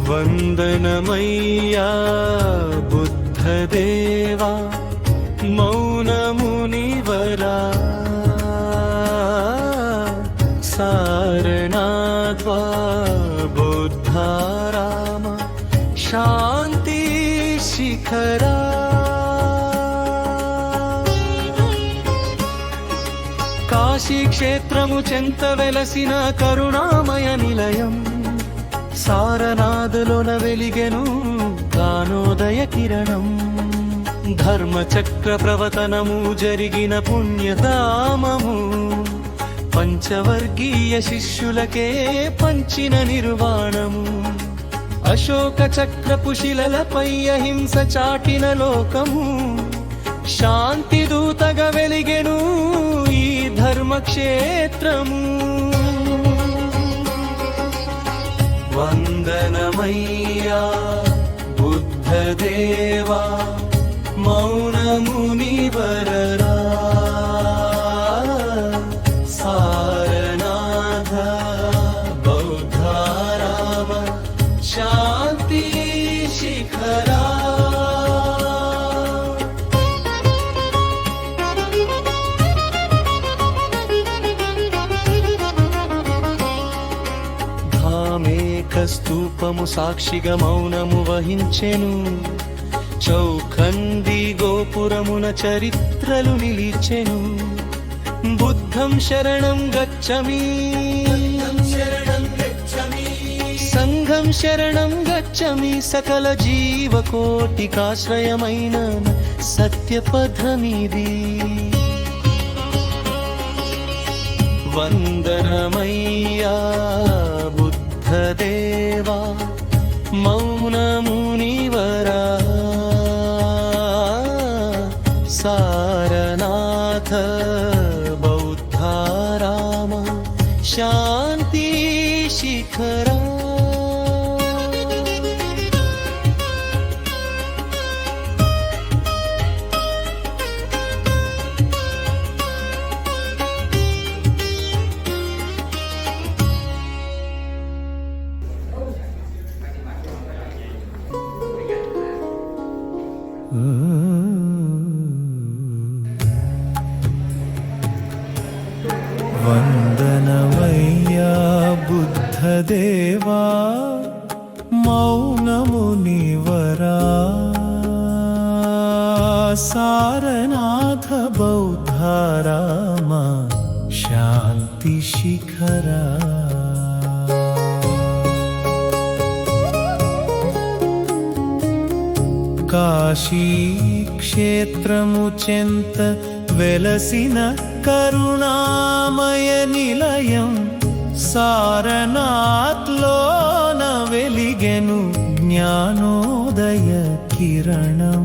వందనమయ్యా బుద్ధదేవా మౌనమునివరా సారనాథ్వా బుద్ధారామ శాంతి శిఖరా కాశీ క్షేత్రము చెంత వెలసిన కరుణామయ నిలయం సారనాథలోన వెలిగెను జ్ఞానోదయ కిరణం ధర్మచక్ర ప్రవతనము జరిగిన పుణ్యధామము పంచవర్గీయ శిష్యులకే పంచిన నిర్వాణము అశోక చక్రపు శిలలపై అహింస చాటిన లోకము శాంతి దూతగా వెలిగెను ఈ ధర్మక్షేత్రము వందనమయ్యా బుద్ధదేవా మౌనమునివరరా సారనాథ బౌద్ధారామ శాంతి శిఖరా స్తూపము సాక్షిగా మౌనము వహించెను చౌఖంది గోపురమున చరిత్రలు నిలిచెను బుద్ధం శరణం గచ్చమి సంఘం శరణం గచ్చమి సకల జీవకోటికాశ్రయమైన సత్యపథమిది వందనమయ్యా దేవా మౌనమునివరా సారనాథ బౌద్ధారామ శాంతి శిఖరా వందనమయ్యా బుద్ధదేవా మౌనమునివరా సారనాథ బౌద్ధారామ శాంతి శిఖరా కాశీ క్షేత్రము చెంత వెలసిన కరుణామయ నిలయం సారనాథ్లోన వెలిగెను జ్ఞానోదయ కిరణం